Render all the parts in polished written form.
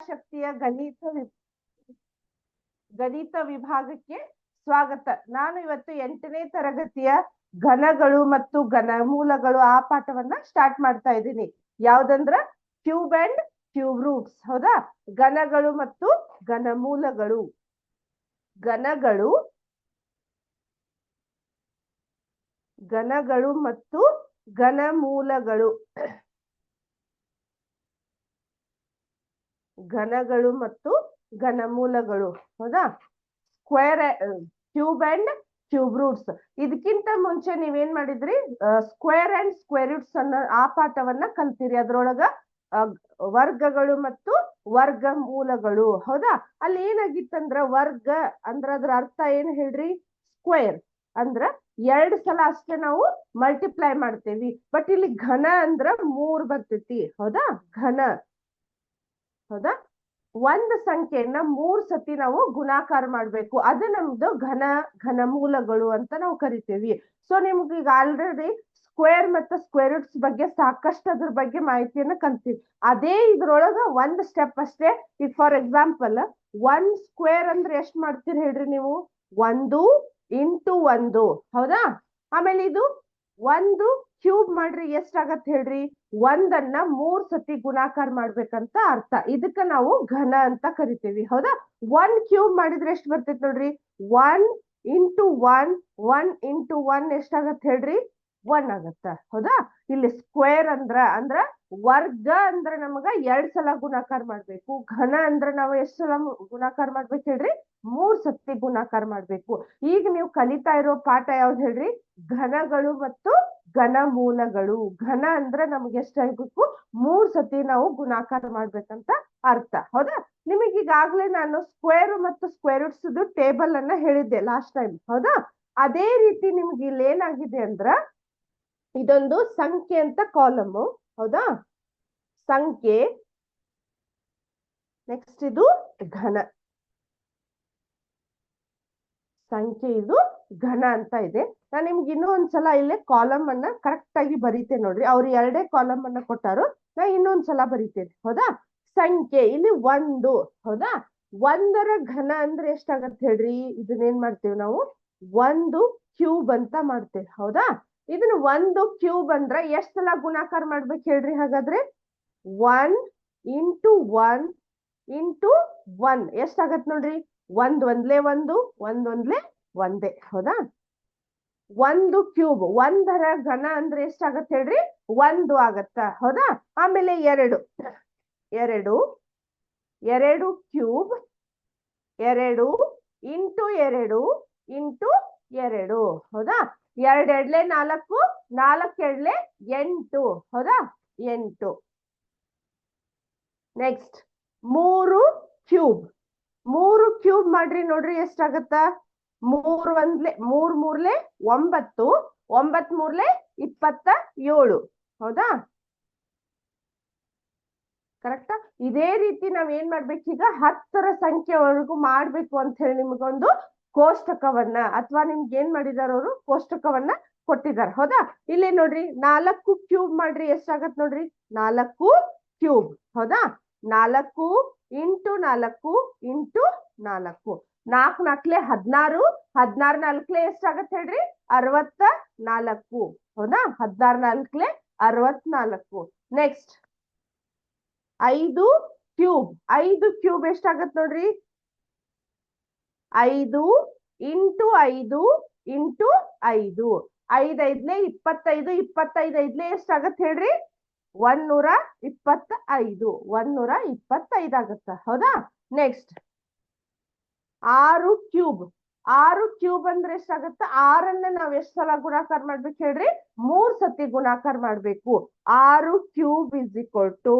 ಶಕ್ತಿಯ ಗಣಿತ ವಿಭಾಗಕ್ಕೆ ಸ್ವಾಗತ. ನಾನು ಇವತ್ತು 8ನೇ ತರಗತಿಯ ಘನಗಳು ಮತ್ತು ಘನಮೂಲಗಳು ಆ ಪಾಠವನ್ನ ಸ್ಟಾರ್ಟ್ ಮಾಡ್ತಾ ಇದ್ದೀನಿ. ಯಾವ್ದಂದ್ರ ಕ್ಯೂಬ್ ಅಂಡ್ ಕ್ಯೂಬ್ ರೂಟ್ಸ್. ಹೌದಾ? ಘನಗಳು ಮತ್ತು ಘನಮೂಲಗಳು. ಘನಗಳು ಮತ್ತು ಘನಮೂಲಗಳು. ಘನಗಳು ಮತ್ತು ಘನಮೂಲಗಳು. ಹೌದಾ? Cube and cube roots. ಇದಕ್ಕಿಂತ ಮುಂಚೆ ನೀವೇನ್ ಮಾಡಿದ್ರಿ? ಸ್ಕ್ವೇರ್ ಅಂಡ್ ಸ್ಕ್ವೇರ್ ರೂಟ್ಸ್ ಅನ್ನೋ ಆ ಪಾಠವನ್ನ ಕಲ್ತಿರಿ. ಅದ್ರೊಳಗ ವರ್ಗಗಳು ಮತ್ತು ವರ್ಗಮೂಲಗಳು. ಹೌದಾ? ಅಲ್ಲಿ ಏನಾಗಿತ್ತಂದ್ರ ವರ್ಗ ಅಂದ್ರ ಅದ್ರ ಅರ್ಥ ಏನ್ ಹೇಳ್ರಿ? ಸ್ಕ್ವೇರ್ ಅಂದ್ರ 2 ಸಲ ಅಷ್ಟೇ ನಾವು ಮಲ್ಟಿಪ್ಲೈ ಮಾಡ್ತೇವಿ. ಬಟ್ ಇಲ್ಲಿ ಘನ ಅಂದ್ರ 3 ಬರ್ತೈತಿ. ಹೌದಾ? ಘನ. ಹೌದಾ? ಒಂದ್ ಸಂಖ್ಯೆಯನ್ನ 3 ಸತಿ ನಾವು ಗುಣಾಕಾರ ಮಾಡ್ಬೇಕು. ಅದು ನಮ್ದು ಘನಮೂಲಗಳು ಅಂತ ನಾವು ಕರಿತೇವಿ. ಸೊ ನಿಮ್ಗೆ ಈಗ ಆಲ್ರೆಡಿ ಸ್ಕ್ವೇರ್ ಮತ್ತು ಸ್ಕ್ವೇರ್ ರೂಟ್ಸ್ ಬಗ್ಗೆ ಸಾಕಷ್ಟು ಅದ್ರ ಬಗ್ಗೆ ಮಾಹಿತಿಯನ್ನ ಕಲ್ತೀವಿ. ಅದೇ ಇದ್ರೊಳಗ ಒಂದ್ ಸ್ಟೆಪ್ ಅಷ್ಟೇ. ಈಗ ಫಾರ್ ಎಕ್ಸಾಂಪಲ್ 1 ಸ್ಕ್ವೇರ್ ಅಂದ್ರೆ ಎಷ್ಟ್ ಮಾಡ್ತೀರಿ ಹೇಳ್ರಿ ನೀವು? 1 ಇಂಟು 1. ಹೌದಾ? ಆಮೇಲೆ ಇದು 1 ಕ್ಯೂಬ್ ಮಾಡ್ರಿ ಎಷ್ಟಾಗತ್ ಹೇಳ್ರಿ? 1ಅನ್ನ 3 ಸತಿ ಗುಣಾಕಾರ ಮಾಡ್ಬೇಕಂತ ಅರ್ಥ. ಇದಕ್ಕ ನಾವು ಘನ ಅಂತ ಕರಿತೀವಿ. ಹೌದಾ? 1 ಕ್ಯೂಬ್ ಮಾಡಿದ್ರೆ ಎಷ್ಟ್ ಬರ್ತೈತಿ ನೋಡ್ರಿ? 1 ಇಂಟು 1 ಇಂಟು 1 ಎಷ್ಟಾಗತ್ ಹೇಳ್ರಿ? 1 ಆಗತ್ತ. ಹೌದಾ? ಇಲ್ಲಿ ಸ್ಕ್ವೇರ್ ಅಂದ್ರ ವರ್ಗ ಅಂದ್ರ ನಮಗ 2 ಸಲ ಗುಣಾಕಾರ ಮಾಡ್ಬೇಕು. ಘನ ಅಂದ್ರ ನಾವು ಎಷ್ಟ್ ಸಲ ಗುಣಾಕಾರ ಮಾಡ್ಬೇಕು ಹೇಳ್ರಿ? 3 ಸತಿ ಗುಣಾಕಾರ ಮಾಡ್ಬೇಕು. ಈಗ ನೀವು ಕಲಿತಾ ಇರೋ ಪಾಠ ಯಾವ್ದು ಹೇಳ್ರಿ? ಘನಗಳು ಮತ್ತು ಘನಮೂಲಗಳು. ಘನ ಅಂದ್ರ ನಮ್ಗೆ ಎಷ್ಟಾಗ್ಬೇಕು? 3 ಸತಿ ನಾವು ಗುಣಾಕಾರ ಮಾಡ್ಬೇಕಂತ ಅರ್ಥ. ಹೌದಾ? ನಿಮಗೆ ಈಗಾಗ್ಲೇ ನಾನು ಸ್ಕ್ವೇರ್ ಮತ್ತು ಸ್ಕ್ವೇರ್ ರೂಟ್ಸ್ ಟೇಬಲ್ ಅನ್ನ ಹೇಳಿದ್ದೆ ಲಾಸ್ಟ್ ಟೈಮ್. ಹೌದಾ? ಅದೇ ರೀತಿ ನಿಮ್ಗೆ ಇಲ್ಲಿ ಏನಾಗಿದೆ ಅಂದ್ರ ಇದೊಂದು ಸಂಖ್ಯೆ ಅಂತ ಕಾಲಮ್. ಹೌದಾ? ಸಂಖ್ಯೆ. ನೆಕ್ಸ್ಟ್ ಇದು ಘನ. ಸಂಖ್ಯೆ, ಇದು ಘನ ಅಂತ ಇದೆ. ನಾನು ನಿಮ್ಗೆ ಇನ್ನೂ ಒಂದ್ಸಲ ಇಲ್ಲೇ ಕಾಲಮ್ ಅನ್ನ ಕರೆಕ್ಟ್ ಆಗಿ ಬರೀತೇನೆ ನೋಡ್ರಿ. ಅವ್ರು 2 ಕಾಲಮ್ ಅನ್ನ ಕೊಟ್ಟಾರು, ನಾ ಇನ್ನೊಂದ್ಸಲ ಬರೀತೇನೆ. ಹೌದಾ? ಸಂಖ್ಯೆ ಇಲ್ಲಿ 1. ಹೌದಾ? 1ರ ಘನ ಅಂದ್ರೆ ಎಷ್ಟಾಗತ್ತೆ ಹೇಳ್ರಿ? ಇದನ್ನೇನ್ ಮಾಡ್ತೇವೆ ನಾವು? 1 ಕ್ಯೂಬ್ ಅಂತ ಮಾಡ್ತೇವೆ. ಹೌದಾ? ಇದನ್ನ 1 ಕ್ಯೂಬ್ ಅಂದ್ರ ಎಷ್ಟ್ ಸಲ ಗುಣಾಕಾರ ಮಾಡ್ಬೇಕು ಹೇಳ್ರಿ? ಹಾಗಾದ್ರೆ 1 ಇಂಟು 1 ಇಂಟು 1 ಎಷ್ಟಾಗತ್ ನೋಡ್ರಿ? 1 ಒಂದ್ಲೆ 1 ಒಂದ್ಲೆ ಒಂದೇ. ಹೌದಾ? 1 ಕ್ಯೂಬ್. 1ರ ಘನ ಅಂದ್ರೆ ಎಷ್ಟಾಗತ್ತೆ ಹೇಳ್ರಿ? 1 ಆಗತ್ತ. ಹೌದಾ? ಆಮೇಲೆ 2 ಕ್ಯೂಬ್. 2 into 2 into 2. ಹೌದಾ? 2 ಎಡ್ಲೆ 4, 4 ಎಡ್ಲೆ 8. ಹೌದಾ? 8. Next 3 cube. 3 ಕ್ಯೂಬ್ ಮಾಡ್ರಿ ನೋಡ್ರಿ ಎಷ್ಟಾಗತ್ತ? 3 ಒಂದ್ಲೆ 3 ಮೂರ್ಲೆ 9, 9 ಮೂರ್ಲೆ 27. ಹೌದಾ? ಕರೆಕ್ಟಾ? ಇದೇ ರೀತಿ ನಾವ್ ಏನ್ ಮಾಡ್ಬೇಕೀಗ? 10ರ ಸಂಖ್ಯೆವರೆಗೂ ಮಾಡ್ಬೇಕು ಅಂತ ಹೇಳಿ ನಿಮ್ಗೊಂದು ಕೋಷ್ಟಕವನ್ನ ಅಥವಾ ನಿಮ್ಗೆ ಏನ್ ಮಾಡಿದಾರ ಅವರು? ಕೋಷ್ಟಕವನ್ನ ಕೊಟ್ಟಿದ್ದಾರೆ. ಹೌದಾ? ಇಲ್ಲಿ ನೋಡ್ರಿ 4 ಕ್ಯೂಬ್ ಮಾಡ್ರಿ ಎಷ್ಟಾಗತ್ ನೋಡ್ರಿ? 4 ಕ್ಯೂಬ್. ಹೌದಾ? 4 ಇಂಟು 4 ಇಂಟು 4. 4 4 16, 16 4 ಎಷ್ಟಾಗತ್ ಹೇಳ್ರಿ? 64. ಹೌದಾ? 16 4 64. Next 5 cube. 5 ಕ್ಯೂಬ್ ಎಷ್ಟಾಗತ್ ನೋಡ್ರಿ? 5 ಇಂಟು 5 ಇಂಟು 5. 5 ಐದ್ಲೆ 25, 25 ಐದ್ಲೆ ಎಷ್ಟಾಗತ್ ಹೇಳ್ರಿ? 125. 125 ಆಗತ್ತ. ಹೌದಾ? Next 6 cube. 6 ಕ್ಯೂಬ್ ಅಂದ್ರೆ ಎಷ್ಟಾಗತ್ತ? 6ಅನ್ನ ನಾವ್ ಎಷ್ಟ್ ಸಲ ಗುಣಾಕಾರ ಮಾಡ್ಬೇಕು ಹೇಳ್ರಿ? 3 ಸತಿ ಗುಣಾಕಾರ ಮಾಡ್ಬೇಕು. 6 cube is equal to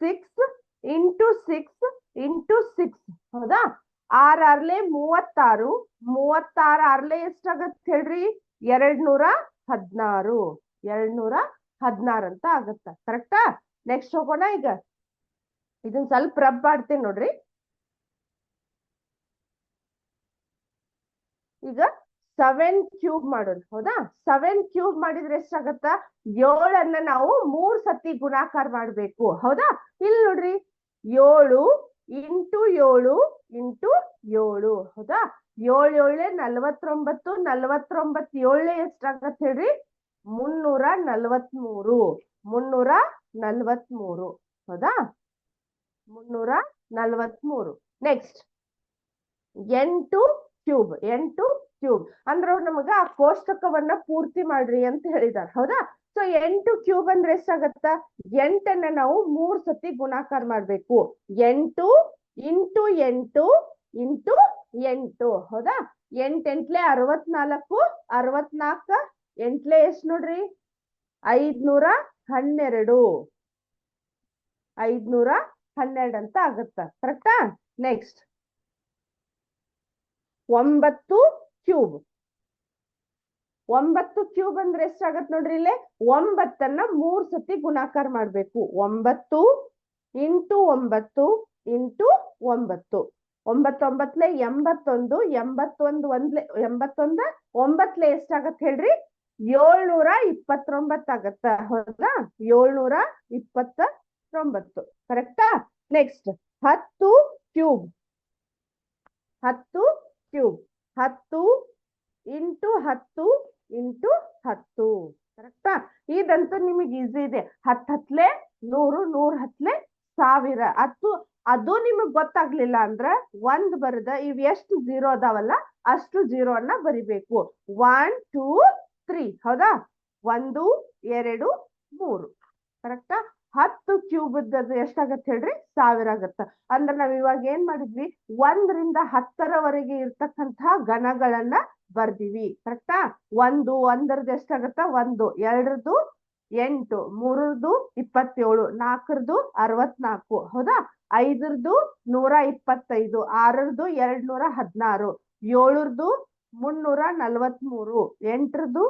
6 into 6 into 6. ಹೌದಾ? 6 6 36, 36 6 ಎಷ್ಟಾಗತ್ ಹೇಳ್ರಿ? 216. 216 ಅಂತ ಆಗತ್ತ. ಕರೆಕ್ಟಾ? ನೆಕ್ಸ್ಟ್ ಹೋಗೋಣ. ಈಗ ಇದನ್ ಸ್ವಲ್ಪ ರಬ್ ಮಾಡ್ತೇನೆ ನೋಡ್ರಿ. ಈಗ 7 ಕ್ಯೂಬ್ ಮಾಡೋಣ. ಹೌದಾ? 7 ಕ್ಯೂಬ್ ಮಾಡಿದ್ರೆ ಎಷ್ಟಾಗತ್ತ? 7ಅನ್ನ ನಾವು 3 ಸತಿ ಗುಣಾಕಾರ ಮಾಡ್ಬೇಕು. ಹೌದಾ? ಇಲ್ಲಿ ನೋಡ್ರಿ 7 ಇಂಟು 7 ಇಂಟು 7 ಹೌದಾ? 7 7 49, 49 7 ಎಷ್ಟಾಗತ್ತೆ ಹೇಳ್ರಿ? 343. 343 ಹೌದಾ? 343. Next 8 cube. 8 ಕ್ಯೂಬ್ ಅಂದ್ರೆ ಅವ್ರು ನಮಗ ಆ ಕೋಷ್ಟಕವನ್ನ ಪೂರ್ತಿ ಮಾಡ್ರಿ ಅಂತ ಹೇಳಿದಾರೆ ಹೌದಾ? ಸೊ 8 ಕ್ಯೂಬ್ ಅಂದ್ರೆ ಎಷ್ಟಾಗತ್ತ? 8ಅನ್ನ ನಾವು 3 ಸತಿ ಗುಣಾಕಾರ ಮಾಡ್ಬೇಕು. 8 ಇಂಟು 8 ಇಂಟು 8 ಹೌದಾ? 8 ಎಂಟ್ಲೆ 64. 64 ಎಂಟ್ಲೆ ಎಷ್ಟ್ ನೋಡ್ರಿ? 512. 512 ಅಂತ ಆಗತ್ತ. ಕರೆಕ್ಟಾ? Next 9 cube. 9 ಕ್ಯೂಬ್ ಅಂದ್ರೆ ಎಷ್ಟಾಗತ್ ನೋಡ್ರಿ ಇಲ್ಲೇ? 9ಅನ್ನ 3 ಸತಿ ಗುಣಾಕಾರ ಮಾಡ್ಬೇಕು. 9 ಇಂಟು 9 ಇಂಟು 9. 9 9 81. 81 9 ಎಷ್ಟಾಗತ್ ಹೇಳ್ರಿ? 729 ಆಗತ್ತ ಹೌದಾ? 729 ಕರೆಕ್ಟಾ? Next 10 cube. 10 cube. 10 into 10 into 10 ಕರೆಕ್ಟಾ? ಇದಂತೂ ನಿಮಗೆ ಈಸಿ ಇದೆ. 10 ಹತ್ಲೆ 100, 100 ಹತ್ಲೆ 1000. ಅದು ನಿಮಗ್ ಗೊತ್ತಾಗ್ಲಿಲ್ಲ ಅಂದ್ರ 1 ಬರದ ಇವ್ ಎಷ್ಟು 0 ಅದಾವಲ್ಲ ಅಷ್ಟು 0 ಅನ್ನ ಬರಿಬೇಕು. 1 2 3 ಹೌದಾ? 1 2 3 ಕರೆಕ್ಟಾ? 10 ಕ್ಯೂಬ್ ಎಷ್ಟಾಗತ್ತೆ ಹೇಳ್ರಿ? 1000 ಆಗತ್ತ. ಅಂದ್ರೆ ನಾವ್ ಇವಾಗ ಏನ್ ಮಾಡಿದ್ವಿ? 1 ರಿಂದ 10ರವರೆಗೆ ಇರ್ತಕ್ಕಂತಹ ಘನಗಳನ್ನ ಬರ್ದಿವಿ. ಕರೆಕ್ಟಾ? 1 1ರದ್ದು ಎಷ್ಟಾಗತ್ತ? 1 2ರದ್ದು 8 3ರದ್ದು 27 4ರದ್ದು 64 ಹೌದಾ? 5ರದ್ದು 125 6ರದ್ದು 216 7ರದ್ದು 343 8ರದ್ದು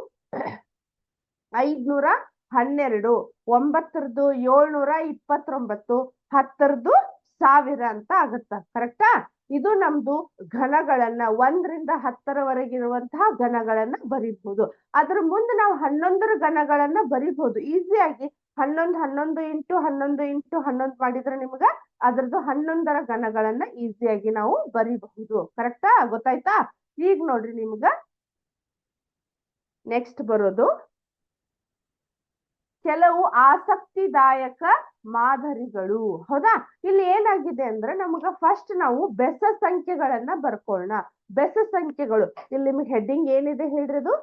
512 9ರದ್ದು 729 10ರದ್ದು 1000 ಅಂತ ಆಗುತ್ತ. ಕರೆಕ್ಟಾ? ಇದು ನಮ್ದು ಘನಗಳನ್ನ 1 ರಿಂದ 10ರವರೆಗೆ ಇರುವಂತಹ ಘನಗಳನ್ನ ಬರೀಬಹುದು. ಅದ್ರ ಮುಂದೆ ನಾವು 11ರ ಘನಗಳನ್ನ ಬರೀಬಹುದು ಈಸಿಯಾಗಿ. 11 11 ಇಂಟು 11 ಇಂಟು 11 ಮಾಡಿದ್ರೆ ನಿಮ್ಗ ಅದ್ರದ್ದು 11ರ ಘನಗಳನ್ನ ಈಸಿಯಾಗಿ ನಾವು ಬರೀಬಹುದು. ಕರೆಕ್ಟಾ? ಗೊತ್ತಾಯ್ತಾ? ಈಗ ನೋಡ್ರಿ ನಿಮ್ಗ ನೆಕ್ಸ್ಟ್ ಬರೋದು ಕೆಲವು ಆಸಕ್ತಿದಾಯಕ ಮಾದರಿಗಳು. ಹೌದಾ? ಇಲ್ಲಿ ಏನಾಗಿದೆ ಅಂದ್ರೆ ನಮಗ ಫಸ್ಟ್ ನಾವು ಬೆಸ ಸಂಖ್ಯೆಗಳನ್ನ ಬರ್ಕೊಳ್ಳೋಣ. ಬೆಸ ಸಂಖ್ಯೆಗಳು ಇಲ್ಲಿ ನಿಮ್ಗೆ ಹೆಡ್ಡಿಂಗ್ ಏನಿದೆ ಹೇಳ್ರಿ? ಅದು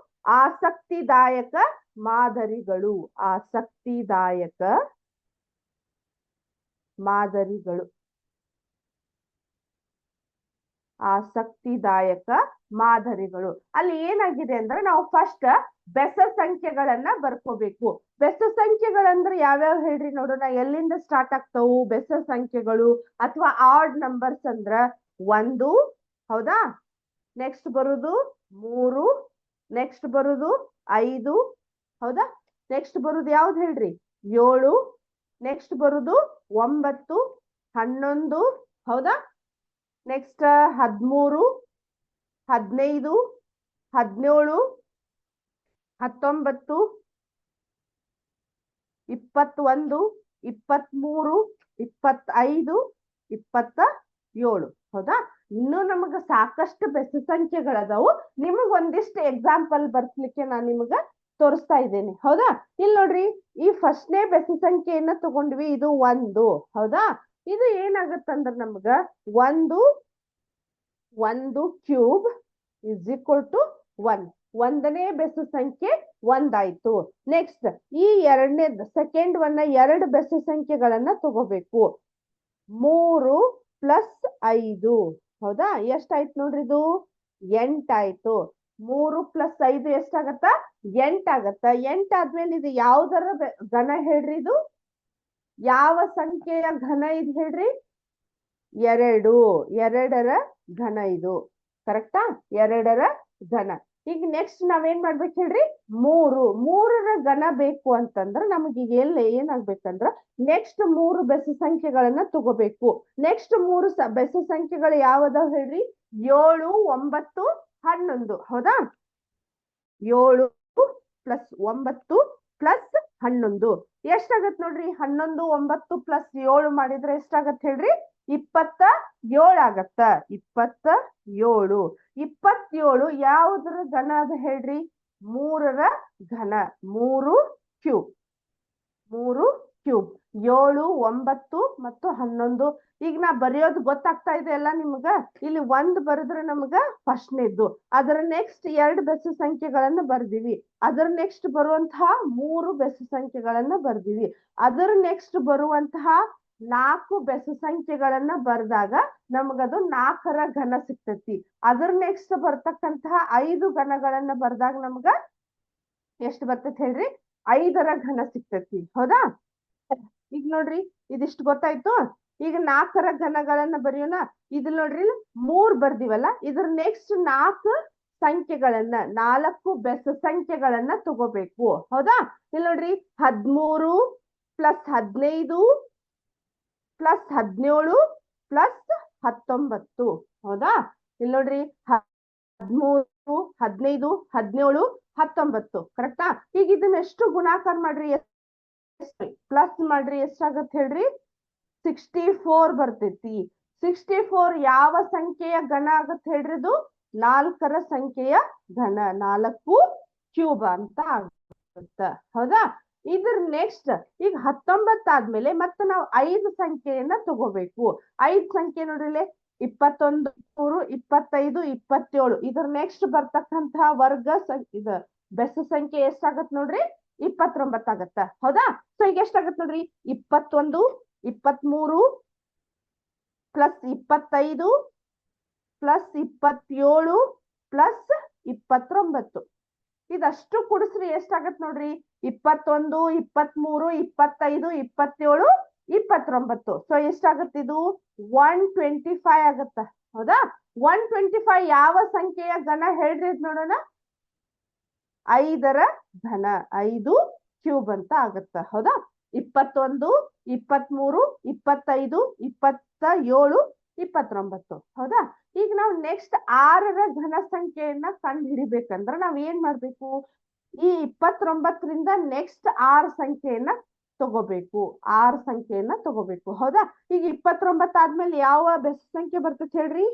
ಆಸಕ್ತಿದಾಯಕ ಮಾದರಿಗಳು. ಆಸಕ್ತಿದಾಯಕ ಮಾದರಿಗಳು. ಆಸಕ್ತಿದಾಯಕ ಮಾದರಿಗಳು. ಅಲ್ಲಿ ಏನಾಗಿದೆ ಅಂದ್ರೆ ನಾವು ಫಸ್ಟ್ ಬೆಸ ಸಂಖ್ಯೆಗಳನ್ನ ಬರ್ಕೋಬೇಕು. ಬೆಸ ಸಂಖ್ಯೆಗಳಂದ್ರೆ ಯಾವ್ಯಾವ ಹೇಳ್ರಿ ನೋಡೋಣ. ಎಲ್ಲಿಂದ ಸ್ಟಾರ್ಟ್ ಆಗ್ತಾವು ಬೆಸ ಸಂಖ್ಯೆಗಳು ಅಥವಾ ಆಡ್ ನಂಬರ್ಸ್ ಅಂದ್ರ 1 ಹೌದಾ? ನೆಕ್ಸ್ಟ್ ಬರುದು 3, ನೆಕ್ಸ್ಟ್ ಬರುದು 5 ಹೌದಾ? ನೆಕ್ಸ್ಟ್ ಬರುದು ಯಾವ್ದು ಹೇಳ್ರಿ? 7, ನೆಕ್ಸ್ಟ್ ಬರುದು 9 11 ಹೌದಾ? ನೆಕ್ಸ್ಟ್ 13 15 17 19 21 23 25 27 ಹೌದಾ? ಇನ್ನು ನಮಗ ಸಾಕಷ್ಟು ಬೆಸ ಸಂಖ್ಯೆಗಳದಾವು. ನಿಮಗ್ ಒಂದಿಷ್ಟು ಎಕ್ಸಾಂಪಲ್ ಬರ್ಸ್ಲಿಕ್ಕೆ ನಾನು ನಿಮಗ ತೋರಿಸ್ತಾ ಇದ್ದೇನೆ. ಹೌದಾ? ಇಲ್ಲಿ ನೋಡ್ರಿ, ಈ ಫಸ್ಟ್ನೇ ಬೆಸ ಸಂಖ್ಯೆಯನ್ನ ತಗೊಂಡ್ವಿ. ಇದು 1 ಹೌದಾ? ಇದು ಏನಾಗತ್ತಂದ್ರ ನಮ್ಗ 1 ಕ್ಯೂಬ್ ಇಸ್ ಈಕ್ವಲ್ ಟು 1. 1ನೇ ಬೆಸ ಸಂಖ್ಯೆ 1 ಆಯ್ತು. ನೆಕ್ಸ್ಟ್ ಈ ಎರಡನೇ ಸೆಕೆಂಡ್ ಒನ್ನ 2 ಬೆಸ ಸಂಖ್ಯೆಗಳನ್ನ ತಗೋಬೇಕು. 3 ಪ್ಲಸ್ 5 ಹೌದಾ? ಎಷ್ಟಾಯ್ತು ನೋಡ್ರಿ? ಇದು 8 ಆಯ್ತು. 3 ಪ್ಲಸ್ 5 ಎಷ್ಟಾಗತ್ತ? 8 ಆಗತ್ತ. 8 ಆದ್ಮೇಲೆ ಇದು ಯಾವ್ದರ ಘನ ಹೇಳ್ರಿ? ಇದು ಯಾವ ಸಂಖ್ಯೆಯ ಘನ ಇದು ಹೇಳ್ರಿ? 2. 2ರ ಘನ ಇದು. ಕರೆಕ್ಟಾ? 2ರ ಘನ. ಈಗ ನೆಕ್ಸ್ಟ್ ನಾವೇನ್ ಮಾಡ್ಬೇಕು ಹೇಳ್ರಿ? 3ರ ಘನ ಬೇಕು ಅಂತಂದ್ರ ನಮಗೆ ಈಗ ಏನಾಗ್ಬೇಕಂದ್ರ ನೆಕ್ಸ್ಟ್ 3 ಬೆಸ ಸಂಖ್ಯೆಗಳನ್ನ ತಗೋಬೇಕು. ನೆಕ್ಸ್ಟ್ 3 ಬೆಸ ಸಂಖ್ಯೆಗಳು ಯಾವದಾವ್ ಹೇಳ್ರಿ? 7 9 11 ಹೌದಾ? 7 ಪ್ಲಸ್ 9 ಪ್ಲಸ್ 11 ಎಷ್ಟಾಗತ್ ನೋಡ್ರಿ? 11 9 ಪ್ಲಸ್ 7 ಮಾಡಿದ್ರೆ ಎಷ್ಟಾಗತ್ ಹೇಳ್ರಿ? 27 ಆಗತ್ತ. 27. 27 ಯಾವುದ್ರ ಘನ ಅದ ಹೇಳ್ರಿ? 3ರ ಘನ. 3 ಕ್ಯೂಬ್. 3 ಕ್ಯೂಬ್. 7, 9 ಮತ್ತು 11. ಈಗ ನಾ ಬರೆಯೋದು ಗೊತ್ತಾಗ್ತಾ ಇದೆ ಅಲ್ಲ ನಿಮ್ಗ? ಇಲ್ಲಿ 1 ಬರೆದ್ರೆ ನಮ್ಗ ಫಸ್ಟ್ನೇದ್ದು, ಅದರ ನೆಕ್ಸ್ಟ್ 2 ಬೆಸ ಸಂಖ್ಯೆಗಳನ್ನ ಬರ್ದಿವಿ, ಅದರ ನೆಕ್ಸ್ಟ್ ಬರುವಂತಹ 3 ಬೆಸ ಸಂಖ್ಯೆಗಳನ್ನ ಬರ್ದಿವಿ, ಅದರ ನೆಕ್ಸ್ಟ್ ಬರುವಂತಹ 4 ಬೆಸ ಸಂಖ್ಯೆಗಳನ್ನ ಬರ್ದಾಗ ನಮಗದು 4ರ ಘನ ಸಿಗ್ತೈತಿ. ಅದರ ನೆಕ್ಸ್ಟ್ ಬರ್ತಕ್ಕಂತಹ 5 ಘನಗಳನ್ನ ಬರ್ದಾಗ ನಮ್ಗ ಎಷ್ಟು ಬರ್ತೈತಿ ಹೇಳ್ರಿ? 5ರ ಘನ ಸಿಗ್ತೈತಿ. ಹೌದಾ? ಈಗ ನೋಡ್ರಿ, ಇದಿಷ್ಟು ಗೊತ್ತಾಯ್ತು. ಈಗ 4ರ ಘನಗಳನ್ನ ಬರೆಯೋಣ. ಇದು ನೋಡ್ರಿ 3 ಬರ್ದಿವಲ್ಲ, ಇದ್ರ ನೆಕ್ಸ್ಟ್ 4 ಸಂಖ್ಯೆಗಳನ್ನ, 4 ಬೆಸ ಸಂಖ್ಯೆಗಳನ್ನ ತಗೋಬೇಕು. ಹೌದಾ? ಇಲ್ಲಿ ನೋಡ್ರಿ 13 ಪ್ಲಸ್ 15 ಪ್ಲಸ್ 17 ಪ್ಲಸ್ 19. ಹೌದಾ? ಇಲ್ಲಿ ನೋಡ್ರಿ 13, 15, 17, 19. ಕರೆಕ್ಟಾ? ಈಗ ಇದನ್ನ ಎಷ್ಟು ಗುಣಾಕಾರ ಮಾಡ್ರಿ, ಪ್ಲಸ್ ಮಾಡ್ರಿ, ಎಷ್ಟಾಗತ್ತೆ ಹೇಳ್ರಿ? 64 ಬರ್ತೈತಿ. 64 ಯಾವ ಸಂಖ್ಯೆಯ ಘನ ಆಗತ್ತೆ ಹೇಳ್ರಿ? ಅದು 4ರ ಸಂಖ್ಯೆಯ ಘನ. 4 ಕ್ಯೂಬ್ ಅಂತ ಆಗುತ್ತ. ಹೌದಾ? ಇದ್ರ ನೆಕ್ಸ್ಟ್ ಈಗ 19 ಆದ್ಮೇಲೆ ಮತ್ತೆ ನಾವು 5 ಸಂಖ್ಯೆಯನ್ನ ತಗೋಬೇಕು. 5 ಸಂಖ್ಯೆ ನೋಡ್ರಿ, 21, 25, 27. ಇದ್ರ ನೆಕ್ಸ್ಟ್ ಬರ್ತಕ್ಕಂತಹ ವರ್ಗ ಇದು ಬೆಸ ಸಂಖ್ಯೆ ಎಷ್ಟಾಗತ್ ನೋಡ್ರಿ? 29 ಆಗತ್ತ. ಹೌದಾ? ಸೊ ಈಗ ಎಷ್ಟಾಗತ್ ನೋಡ್ರಿ? 21, 23 ಪ್ಲಸ್ 25 ಪ್ಲಸ್ 27 ಪ್ಲಸ್ 29. ಇದಷ್ಟು ಕುಡಿಸ್ರಿ ಎಷ್ಟಾಗತ್ ನೋಡ್ರಿ? 21, 23, 25, 27, 29. ಸೊ ಎಷ್ಟಾಗತ್ತೆ ಇದು? 125 ಆಗತ್ತ. ಹೌದಾ? 125 ಯಾವ ಸಂಖ್ಯೆಯ ಘನ ಹೇಳ್ರಿ ನೋಡೋಣ? 5ರ ಘನ. 5 ಕ್ಯೂಬ್ ಅಂತ ಆಗತ್ತ. ಹೌದಾ? 21, 23, 25, 27, 29. ಹೌದಾ? ಈಗ ನಾವು ನೆಕ್ಸ್ಟ್ 6ರ ಘನ ಸಂಖ್ಯೆಯನ್ನ ಕಂಡು ಹಿಡಿಬೇಕಂದ್ರ ನಾವ್ ಏನ್ ಮಾಡ್ಬೇಕು? ಈ 29ರಿಂದ ನೆಕ್ಸ್ಟ್ 6 ಸಂಖ್ಯೆಯನ್ನ ತಗೋಬೇಕು. 6 ಸಂಖ್ಯೆಯನ್ನ ತಗೋಬೇಕು. ಹೌದಾ? ಈಗ 29 ಆದ್ಮೇಲೆ ಯಾವ ಬೆಸ ಸಂಖ್ಯೆ ಬರ್ತೈತಿ ಹೇಳ್ರಿ?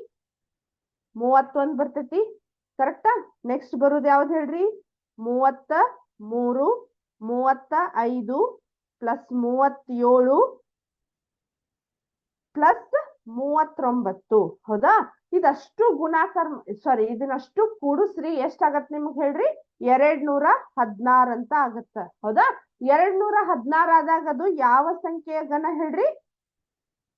31 ಬರ್ತೈತಿ. ಕರೆಕ್ಟಾ? ನೆಕ್ಸ್ಟ್ ಬರುದು ಯಾವ್ದು ಹೇಳ್ರಿ? 33, 35 ಪ್ಲಸ್ 37 ಪ್ಲಸ್ 39. ಹೌದಾ? ಇದಷ್ಟು ಗುಣಾಕಾರ, ಸಾರಿ, ಇದನ್ನಷ್ಟು ಕೂಡಿಸ್ರಿ ಎಷ್ಟಾಗತ್ ನಿಮ್ಗೆ ಹೇಳ್ರಿ? 216 ಅಂತ ಆಗತ್ತ. ಹೌದಾ? 216 ಆದಾಗ ಅದು ಯಾವ ಸಂಖ್ಯೆಯ ಘನ ಹೇಳ್ರಿ?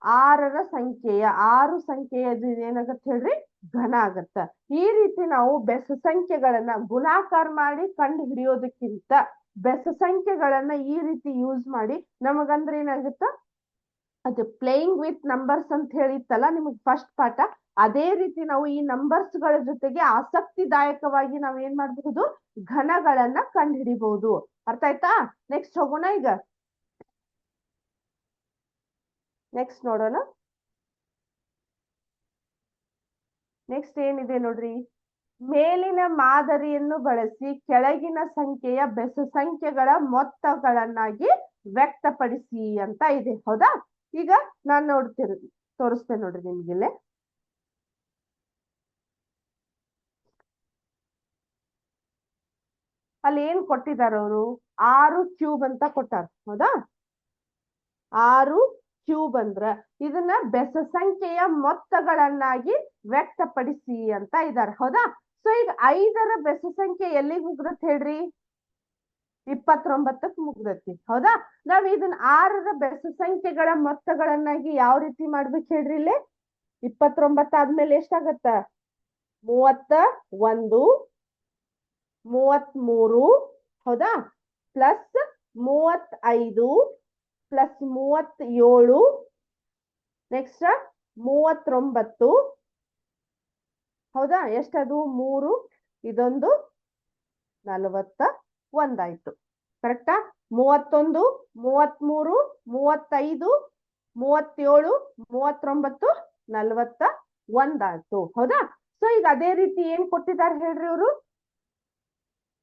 6ರ ಸಂಖ್ಯೆಯ, 6 ಸಂಖ್ಯೆಯ ಏನಾಗತ್ತ ಹೇಳ್ರಿ? ಘನ ಆಗತ್ತ. ಈ ರೀತಿ ನಾವು ಬೆಸ ಸಂಖ್ಯೆಗಳನ್ನ ಗುಣಾಕಾರ ಮಾಡಿ ಕಂಡು ಹಿಡಿಯೋದಕ್ಕಿಂತ ಬೆಸ ಸಂಖ್ಯೆಗಳನ್ನ ಈ ರೀತಿ ಯೂಸ್ ಮಾಡಿ ನಮಗಂದ್ರೆ ಏನಾಗುತ್ತ? ಅದು ಪ್ಲೇಯಿಂಗ್ ವಿತ್ ನಂಬರ್ಸ್ ಅಂತ ಹೇಳಿತ್ತಲ್ಲ ನಿಮಗ್ ಫಸ್ಟ್ ಪಾಠ, ಅದೇ ರೀತಿ ನಾವು ಈ ನಂಬರ್ಸ್ ಗಳ ಜೊತೆಗೆ ಆಸಕ್ತಿದಾಯಕವಾಗಿ ನಾವ್ ಏನ್ ಮಾಡಬಹುದು? ಘನಗಳನ್ನ ಕಂಡು ಹಿಡಿಬಹುದು. ಅರ್ಥ ಆಯ್ತಾ? ನೆಕ್ಸ್ಟ್ ಹೋಗೋಣ. ಈಗ ನೆಕ್ಸ್ಟ್ ನೋಡೋಣ. ನೆಕ್ಸ್ಟ್ ಏನಿದೆ ನೋಡ್ರಿ? ಮೇಲಿನ ಮಾದರಿಯನ್ನು ಬಳಸಿ ಕೆಳಗಿನ ಸಂಖ್ಯೆಯ ಬೆಸ ಸಂಖ್ಯೆಗಳ ಮೊತ್ತಗಳನ್ನಾಗಿ ವ್ಯಕ್ತಪಡಿಸಿ ಅಂತ ಇದೆ. ಹೌದಾ? ಈಗ ನಾನ್ ತೋರಿಸ್ತೇನೆ ನೋಡ್ರಿ ನಿಮ್ಗಿಲ್ಲೇ. ಅಲ್ಲಿ ಏನ್ ಕೊಟ್ಟಿದಾರ ಅವರು? 6 ಕ್ಯೂಬ್ ಅಂತ ಕೊಟ್ಟಾರ. ಹೌದಾ? 6 ಕ್ಯೂಬ್ ಅಂದ್ರ ಇದನ್ನ ಬೆಸ ಸಂಖ್ಯೆಯ ಮೊತ್ತಗಳನ್ನಾಗಿ ವ್ಯಕ್ತಪಡಿಸಿ ಅಂತ ಇದಾರೆ. ಹೌದಾ? ಸೊ ಈಗ 5ರ ಬೆಸ ಸಂಖ್ಯೆ ಎಲ್ಲಿಗೆ ಮುಗ್ದತ್ ಹೇಳ್ರಿ? 29ಕ್ಕೆ ಮುಗ್ದತಿ. ಹೌದಾ? ನಾವ್ ಇದನ್ನ 6ರ ಬೆಸ ಸಂಖ್ಯೆಗಳ ಮೊತ್ತಗಳನ್ನಾಗಿ ಯಾವ ರೀತಿ ಮಾಡ್ಬೇಕು ಹೇಳ್ರಿ? ಇಲ್ಲಿ 29 ಆದ್ಮೇಲೆ ಎಷ್ಟಾಗತ್ತ? 31, 33. ಹೌದಾ? Plus 35 plus 37, next 39. ಹೌದಾ? ಎಷ್ಟದು? 3, ಇದೊಂದು 41 ಆಯ್ತು. ಕರೆಕ್ಟಾ? 31, 33, 35, 37, 39, 41 ಆಯ್ತು. ಹೌದಾ? ಸೊ ಈಗ ಅದೇ ರೀತಿ ಏನ್ ಕೊಟ್ಟಿದ್ದಾರೆ ಹೇಳ್ರಿ ಅವರು?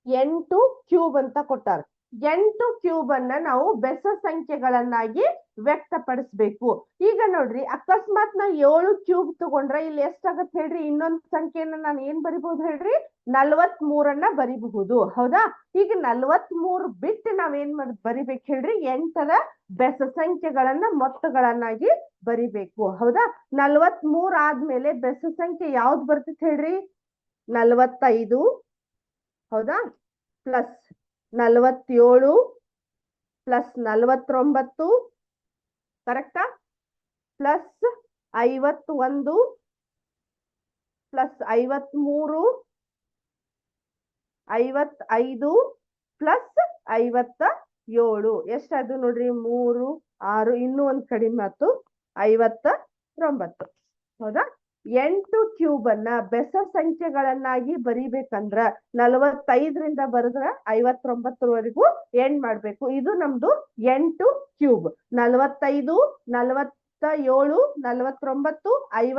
8 ಕ್ಯೂಬ್ ಅಂತ ಕೊಟ್ಟಾರ. 8 ಕ್ಯೂಬ್ ಅನ್ನ ನಾವು ಬೆಸ ಸಂಖ್ಯೆಗಳನ್ನಾಗಿ ವ್ಯಕ್ತಪಡಿಸ್ಬೇಕು. ಈಗ ನೋಡ್ರಿ, ಅಕಸ್ಮಾತ್ ನಾವು 7 ಕ್ಯೂಬ್ ತಗೊಂಡ್ರೆ ಇಲ್ಲಿ ಎಷ್ಟಾಗತ್ತೆ ಹೇಳ್ರಿ? ಇನ್ನೊಂದು ಸಂಖ್ಯೆಯನ್ನ ನಾನು ಏನ್ ಬರಿಬಹುದು ಹೇಳ್ರಿ? 43 ಬರಿಬಹುದು. ಹೌದಾ? ಈಗ 43 ಬಿಟ್ಟು ನಾವೇನ್ ಬರಿಬೇಕು ಹೇಳ್ರಿ? 8ರ ಬೆಸ ಸಂಖ್ಯೆಗಳನ್ನ ಮೊತ್ತಗಳನ್ನಾಗಿ ಬರಿಬೇಕು. ಹೌದಾ? 43 ಆದ್ಮೇಲೆ ಬೆಸ ಸಂಖ್ಯೆ ಯಾವ್ದು ಬರ್ತೈತೆ ಹೇಳ್ರಿ? 45. ಹೌದಾ? ಪ್ಲಸ್ 47 ಪ್ಲಸ್ 49 ಕರೆಕ್ಟಾ? Plus 51 plus 53 55 plus 57. ಎಷ್ಟಾದ್ರು ನೋಡ್ರಿ? 3 6 ಇನ್ನೂ ಒಂದ್ ಕಡಿಮೆ ಆಯ್ತು, 59. ಹೌದಾ? 8 ಕ್ಯೂಬ್ ಅನ್ನ ಬೆಸ ಸಂಖ್ಯೆಗಳನ್ನಾಗಿ ಬರಿಬೇಕಂದ್ರ 45ರಿಂದ ಬರೆದ್ರ 59ವರೆಗೂ ಎಂಡ್ ಮಾಡ್ಬೇಕು. ಇದು ನಮ್ದು 8 ಕ್ಯೂಬ್. 45 47 49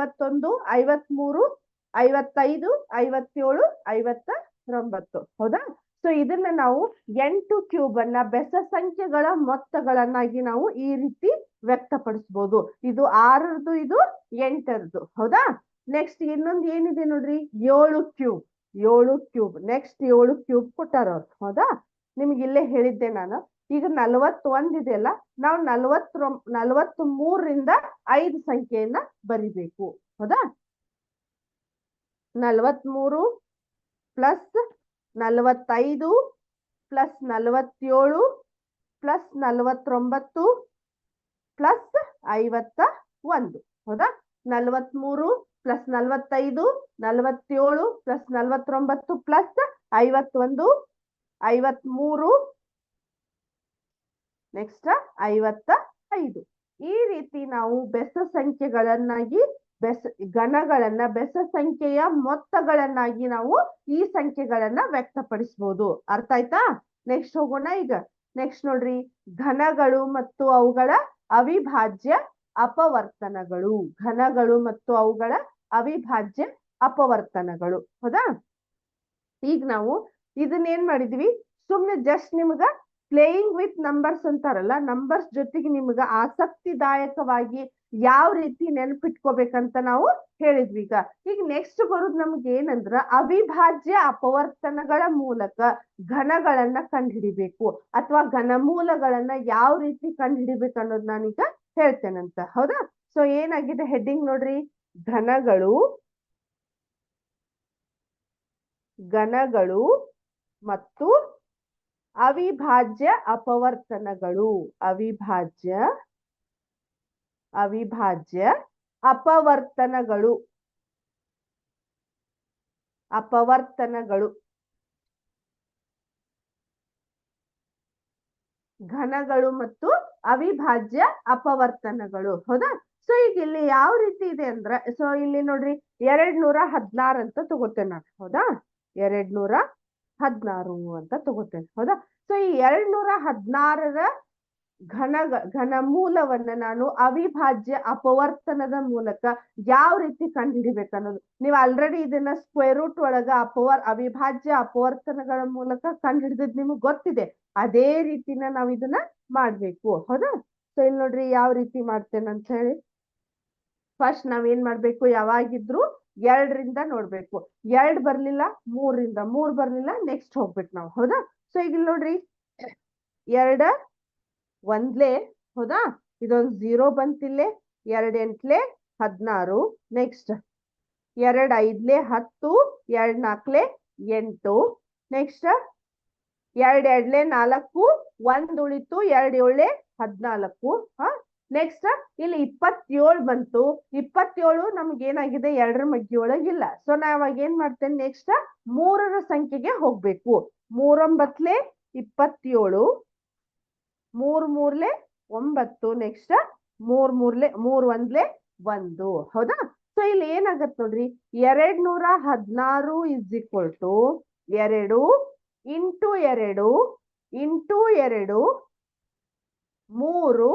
51 53 55 57 59. ಹೌದಾ? ಸೊ ಇದನ್ನ ನಾವು 8 ಕ್ಯೂಬ್ ಅನ್ನ ಬೆಸ ಸಂಖ್ಯೆಗಳ ಮೊತ್ತಗಳನ್ನಾಗಿ ನಾವು ಈ ರೀತಿ ವ್ಯಕ್ತಪಡಿಸಬಹುದು. ಇದು 6ರದು, ಇದು 8ರದು. ಹೌದಾ? ನೆಕ್ಸ್ಟ್ ಇನ್ನೊಂದು ಏನಿದೆ ನೋಡ್ರಿ? 7 ಕ್ಯೂಬ್. 7 ಕ್ಯೂಬ್. ನೆಕ್ಸ್ಟ್ 7 ಕ್ಯೂಬ್ ಕೊಟ್ಟಾರ ಅವ್ರು. ಹೌದಾ? ನಿಮ್ಗೆ ಇಲ್ಲೇ ಹೇಳಿದ್ದೆ ನಾನು. ಈಗ 41 ಇದೆಯಲ್ಲ, ನಾವು 43ರಿಂದ 5 ಸಂಖ್ಯೆಯನ್ನ ಬರಿಬೇಕು. ಹೌದಾ? 43 ಪ್ಲಸ್ 45 ಪ್ಲಸ್ 47 ಪ್ಲಸ್ 49 ಪ್ಲಸ್ 51. ಹೌದಾ? 43 ಪ್ಲಸ್ 45 47 ಪ್ಲಸ್ 49 ಪ್ಲಸ್ 51 53 ನೆಕ್ಸ್ಟ್ 55. ಈ ರೀತಿ ನಾವು ಬೆಸ ಸಂಖ್ಯೆಗಳನ್ನಾಗಿ ಘನಗಳನ್ನ ಬೆಸ ಸಂಖ್ಯೆಯ ಮೊತ್ತಗಳನ್ನಾಗಿ ನಾವು ಈ ಸಂಖ್ಯೆಗಳನ್ನ ವ್ಯಕ್ತಪಡಿಸಬಹುದು. ಅರ್ಥ ಆಯ್ತಾ? ನೆಕ್ಸ್ಟ್ ಹೋಗೋಣ. ಈಗ ನೆಕ್ಸ್ಟ್ ನೋಡ್ರಿ, ಘನಗಳು ಮತ್ತು ಅವುಗಳ ಅವಿಭಾಜ್ಯ ಅಪವರ್ತನಗಳು. ಘನಗಳು ಮತ್ತು ಅವುಗಳ ಅವಿಭಾಜ್ಯ ಅಪವರ್ತನಗಳು. ಹೌದಾ? ಈಗ ನಾವು ಇದನ್ನೇನ್ ಮಾಡಿದ್ವಿ? ಸುಮ್ನೆ ಜಸ್ಟ್ ನಿಮ್ಗ ಪ್ಲೇಯಿಂಗ್ ವಿತ್ ನಂಬರ್ಸ್ ಅಂತಾರಲ್ಲ, ನಂಬರ್ಸ್ ಜೊತೆಗೆ ನಿಮ್ಗ ಆಸಕ್ತಿದಾಯಕವಾಗಿ ಯಾವ ರೀತಿ ನೆನಪಿಟ್ಕೋಬೇಕಂತ ನಾವು ಹೇಳಿದ್ವಿ. ಈಗ ನೆಕ್ಸ್ಟ್ ಬರೋದು ನಮ್ಗೆ ಏನಂದ್ರ, ಅವಿಭಾಜ್ಯ ಅಪವರ್ತನಗಳ ಮೂಲಕ ಘನಗಳನ್ನ ಕಂಡುಹಿಡಿಬೇಕು ಅಥವಾ ಘನಮೂಲಗಳನ್ನ ಯಾವ ರೀತಿ ಕಂಡುಹಿಡಿಬೇಕು ಅನ್ನೋದು ನಾನೀಗ ಹೇಳ್ತೇನಂತ. ಹೌದಾ? ಸೊ ಏನಾಗಿದೆ ಹೆಡ್ಡಿಂಗ್ ನೋಡ್ರಿ? ಘನಗಳು ಮತ್ತು ಅವಿಭಾಜ್ಯ ಅಪವರ್ತನಗಳು. ಅವಿಭಾಜ್ಯ ಅಪವರ್ತನಗಳು. ಘನಗಳು ಮತ್ತು ಅವಿಭಾಜ್ಯ ಅಪವರ್ತನಗಳು. ಹೌದಾ? ಸೊ ಈಗ ಇಲ್ಲಿ ಯಾವ ರೀತಿ ಇದೆ ಅಂದ್ರೆ, ಸೊ ಇಲ್ಲಿ ನೋಡ್ರಿ 216 ಅಂತ ತಗೋತೇನೆ ನಾನು. ಹೌದಾ? 216 ಅಂತ ತಗೋತೇನೆ. ಹೌದಾ? ಸೊ ಈ 216ರ ಘನಮೂಲವನ್ನ ನಾನು ಅವಿಭಾಜ್ಯ ಅಪವರ್ತನದ ಮೂಲಕ ಯಾವ ರೀತಿ ಕಂಡುಹಿಡಿಬೇಕನ್ನೋದು, ನೀವು ಆಲ್ರೆಡಿ ಇದನ್ನ ಸ್ಕ್ವೇರ್ ರೂಟ್ ಒಳಗ ಅವಿಭಾಜ್ಯ ಅಪವರ್ತನಗಳ ಮೂಲಕ ಕಂಡುಹಿಡಿದ್ ನಿಮಗ್ ಗೊತ್ತಿದೆ. ಅದೇ ರೀತಿನ ನಾವ್ ಇದನ್ನ ಮಾಡ್ಬೇಕು. ಹೌದಾ? ಸೊ ಇಲ್ಲಿ ನೋಡ್ರಿ ಯಾವ ರೀತಿ ಮಾಡ್ತೇನೆ ಅಂತ ಹೇಳಿ. ಫಸ್ಟ್ ನಾವೇನ್ ಮಾಡ್ಬೇಕು? ಯಾವಾಗಿದ್ರು 2ರಿಂದ ನೋಡ್ಬೇಕು. 2 ಬರ್ಲಿಲ್ಲ 3ರಿಂದ, 3 ಬರ್ಲಿಲ್ಲ ನೆಕ್ಸ್ಟ್ ಹೋಗ್ಬೇಕು ನಾವು. ಹೌದಾ? ಸೊ ಈಗ ಇಲ್ಲಿ ನೋಡ್ರಿ 2 1 ಹೌದಾ? ಇದೊಂದು 0 ಬಂತಿಲ್ಲೇ. 2 8 16. ನೆಕ್ಸ್ಟ್ 2 5 10, 2 4 8. ನೆಕ್ಸ್ಟ್ 2 2 4, 1 ಉಳಿತು, 2 7 14. ನೆಕ್ಸ್ಟ್ ಇಲ್ಲಿ 27 ಬಂತು. 27 ನಮ್ಗೆ ಏನಾಗಿದೆ? 2ರ ಮಗ್ಗಿ ಒಳಗಿಲ್ಲ. ಸೊ ನಾವಾಗ ಏನ್ ಮಾಡ್ತೇನೆ? ನೆಕ್ಸ್ಟ್ 3ರ ಸಂಖ್ಯೆಗೆ ಹೋಗ್ಬೇಕು. 3 9 27, 3 3 9. ನೆಕ್ಸ್ಟ್ 3 1 1. ಹೌದಾ? ಸೊ ಇಲ್ಲಿ ಏನಾಗತ್ತೆ ನೋಡ್ರಿ, 216 is equal to 2 into 2 into 2 3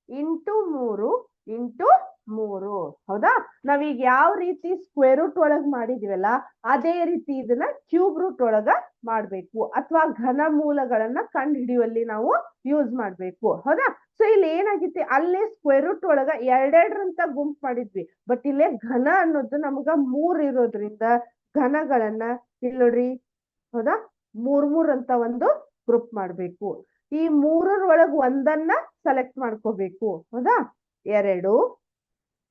into 3 into ಮೂರು. ಹೌದಾ? ನಾವೀಗ ಯಾವ ರೀತಿ ಸ್ಕ್ವೇರ್ ರೂಟ್ ಒಳಗ್ ಮಾಡಿದಿವಲ್ಲ ಅದೇ ರೀತಿ ಇದನ್ನ ಕ್ಯೂಬ್ ರೂಟ್ ಒಳಗ ಮಾಡ್ಬೇಕು, ಅಥವಾ ಘನ ಮೂಲಗಳನ್ನ ಕಂಡು ಹಿಡಿಯುವಲ್ಲಿ ನಾವು ಯೂಸ್ ಮಾಡ್ಬೇಕು. ಹೌದಾ? ಸೊ ಇಲ್ಲಿ ಏನಾಗಿತ್ತು, ಅಲ್ಲೇ ಸ್ಕ್ವೇರ್ ರೂಟ್ ಒಳಗ ಎರಡೆರಡರಂತ ಗುಂಪು ಮಾಡಿದ್ವಿ, ಬಟ್ ಇಲ್ಲೇ ಘನ ಅನ್ನೋದು ನಮಗ 3 ಇರೋದ್ರಿಂದ ಘನಗಳನ್ನ ಇಲ್ಲಿ ನೋಡ್ರಿ, ಹೌದಾ, 3 ಅಂತ ಒಂದು ಗ್ರೂಪ್ ಮಾಡ್ಬೇಕು. ಈ 3 ಒಳಗ್ ಒಂದನ್ನ ಸೆಲೆಕ್ಟ್ ಮಾಡ್ಕೋಬೇಕು. ಹೌದಾ? 2,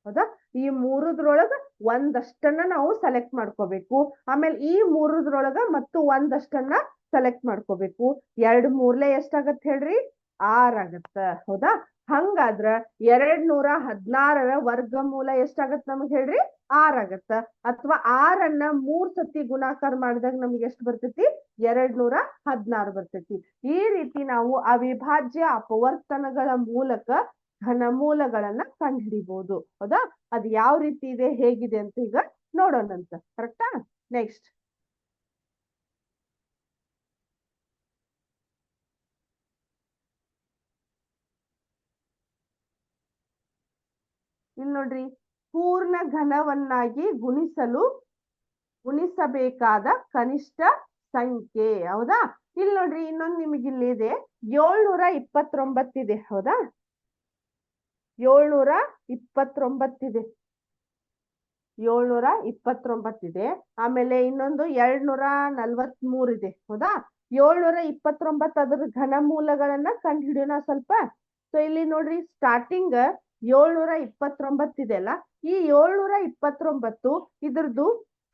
ಹೌದಾ, ಈ 3 ಒಂದಷ್ಟನ್ನ ನಾವು ಸೆಲೆಕ್ಟ್ ಮಾಡ್ಕೋಬೇಕು. ಆಮೇಲೆ ಈ 3 ಮತ್ತು ಒಂದಷ್ಟನ್ನ ಸೆಲೆಕ್ಟ್ ಮಾಡ್ಕೋಬೇಕು. 2 ಮೂರ್ಲೆ ಎಷ್ಟಾಗತ್ತೆ ಹೇಳ್ರಿ? 6 ಆಗತ್ತ. ಹೌದಾ? ಹಂಗಾದ್ರ 216ರ ವರ್ಗಮೂಲ ಎಷ್ಟಾಗತ್ ನಮಗ್ ಹೇಳ್ರಿ? 6 ಆಗತ್ತ. ಅಥವಾ 6ಅನ್ನ 3 ಸತಿ ಗುಣಾಕಾರ ಮಾಡಿದಾಗ ನಮ್ಗೆ ಎಷ್ಟು ಬರ್ತೈತಿ? 216 ಬರ್ತೈತಿ. ಈ ರೀತಿ ನಾವು ಅವಿಭಾಜ್ಯ ಅಪವರ್ತನಗಳ ಮೂಲಕ ಘನಮೂಲಗಳನ್ನ ಕಂಡುಹಿಡಿಬಹುದು. ಹೌದಾ? ಅದು ಯಾವ ರೀತಿ ಇದೆ, ಹೇಗಿದೆ ಅಂತ ಈಗ ನೋಡೋಣಂತ. ಕರೆಕ್ಟಾ? ನೆಕ್ಸ್ಟ್ ಇಲ್ಲಿ ನೋಡ್ರಿ, ಪೂರ್ಣ ಘನವನ್ನಾಗಿ ಗುಣಿಸಬೇಕಾದ ಕನಿಷ್ಠ ಸಂಖ್ಯೆ. ಹೌದಾ? ಇಲ್ಲಿ ನೋಡ್ರಿ, ಇನ್ನೊಂದು ನಿಮಗೆ ಇಲ್ಲಿ ಇದೆ, 729 ಇದೆ. ಹೌದಾ? 729 ಇದೆ. 729 ಇದೆ. ಆಮೇಲೆ ಇನ್ನೊಂದು 243 ಇದೆ. ಹೌದಾ? 729 ಅದ್ರ ಘನಮೂಲಗಳನ್ನ ಕಂಡು ಹಿಡಿಯೋಣ ಸ್ವಲ್ಪ. ಸೊ ಇಲ್ಲಿ ನೋಡ್ರಿ, ಸ್ಟಾರ್ಟಿಂಗ್ 729 ಇದೆ ಅಲ್ಲ, ಈ 729 ಇದ್ರದ್ದು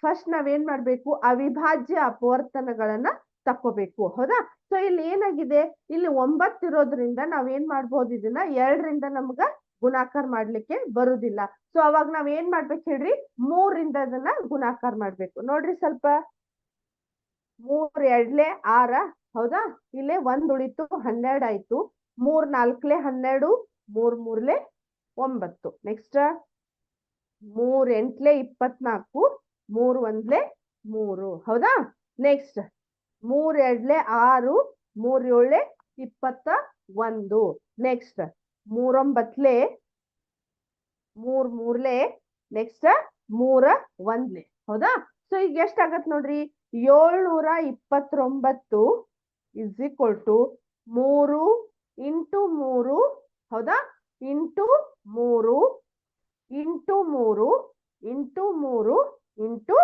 ಫಸ್ಟ್ ನಾವೇನ್ ಮಾಡ್ಬೇಕು, ಅವಿಭಾಜ್ಯ ಅಪವರ್ತನಗಳನ್ನ ತಕ್ಕೋಬೇಕು. ಹೌದಾ? ಸೊ ಇಲ್ಲಿ ಏನಾಗಿದೆ, ಇಲ್ಲಿ 9 ಇರೋದ್ರಿಂದ ನಾವೇನ್ ಮಾಡ್ಬೋದು, ಇದನ್ನ 2ರಿಂದ ನಮ್ಗ ಗುಣಾಕಾರ ಮಾಡ್ಲಿಕ್ಕೆ ಬರುದಿಲ್ಲ. ಸೊ ಅವಾಗ ನಾವ್ ಏನ್ ಮಾಡ್ಬೇಕು ಹೇಳ್ರಿ, 3ರಿಂದ ಅದನ್ನ ಗುಣಾಕಾರ ಮಾಡ್ಬೇಕು. ನೋಡ್ರಿ ಸ್ವಲ್ಪ, 3 2 6. ಹೌದಾ? ಇಲ್ಲೇ 1 ಉಳಿತು, 12 ಆಯ್ತು. 3 4 12, 3 3 9. ನೆಕ್ಸ್ಟ್ 3 8 24, 3 1 3. ಹೌದಾ? ನೆಕ್ಸ್ಟ್ 3 2 6, 3 7 21. Next 3 9, 3 3, next 3 1. ಹೌದಾ? ಸೊ ಈಗ ಎಷ್ಟಾಗತ್ ನೋಡ್ರಿ, 729 ಇಸ್ ಈಕ್ವಲ್ ಟು 3 ಇಂಟು 3. ಹೌದಾ? Into 3 into 3 into 3 into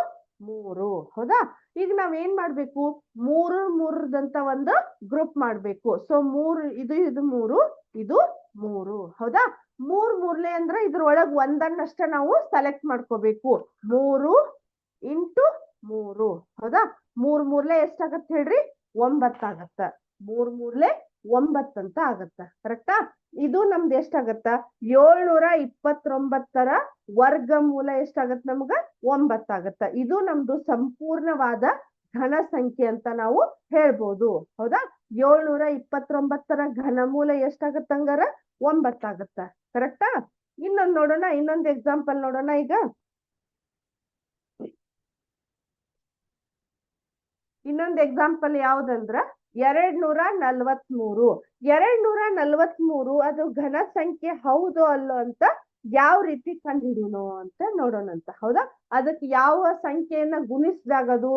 3. ಹೌದಾ? ಈಗ ನಾವ್ ಏನ್ ಮಾಡ್ಬೇಕು, 3 ಒಂದು ಗ್ರೂಪ್ ಮಾಡ್ಬೇಕು. ಸೊ 3 ಇದು 3 ಇದು 3. ಹೌದಾ? 3 ಮೂರ್ಲೆ ಅಂದ್ರೆ ಇದ್ರೊಳಗ್ ಒಂದನ್ನಷ್ಟ ನಾವು ಸೆಲೆಕ್ಟ್ ಮಾಡ್ಕೋಬೇಕು. 3 ಇಂಟು 3. ಹೌದಾ? 3 ಮೂರ್ಲೆ ಎಷ್ಟಾಗತ್ತ ಹೇಳ್ರಿ? 9 ಆಗತ್ತ. 3 ಮೂರ್ಲೆ 9 ಅಂತ ಆಗತ್ತ. ಕರೆಕ್ಟಾ? ಇದು ನಮ್ದು ಎಷ್ಟಾಗತ್ತ, 729ರ ವರ್ಗಮೂಲ ಎಷ್ಟಾಗತ್ತ ನಮ್ಗ? 9 ಆಗತ್ತ. ಇದು ನಮ್ದು ಸಂಪೂರ್ಣವಾದ ಘನ ಸಂಖ್ಯೆ ಅಂತ ನಾವು ಹೇಳ್ಬೋದು. ಹೌದಾ? 729ರ ಘನಮೂಲ ಎಷ್ಟಾಗತ್ತ ಹಂಗಾರ? 9 ಆಗತ್ತ. ಕರೆಕ್ಟಾ? ಇನ್ನೊಂದು ನೋಡೋಣ, ಇನ್ನೊಂದು ಎಕ್ಸಾಂಪಲ್ ನೋಡೋಣ. ಈಗ ಇನ್ನೊಂದು ಎಕ್ಸಾಂಪಲ್ ಯಾವ್ದಂದ್ರ 243. 243 ಅದು ಘನ ಸಂಖ್ಯೆ ಹೌದು ಅಲ್ಲೋ ಅಂತ ಯಾವ ರೀತಿ ಕಂಡುಹಿಡಿಯೋಣ ಅಂತ ನೋಡೋಣಂತ. ಹೌದಾ? ಅದಕ್ಕೆ ಯಾವ ಸಂಖ್ಯೆಯನ್ನ ಗುಣಿಸಿದಾಗ ಅದು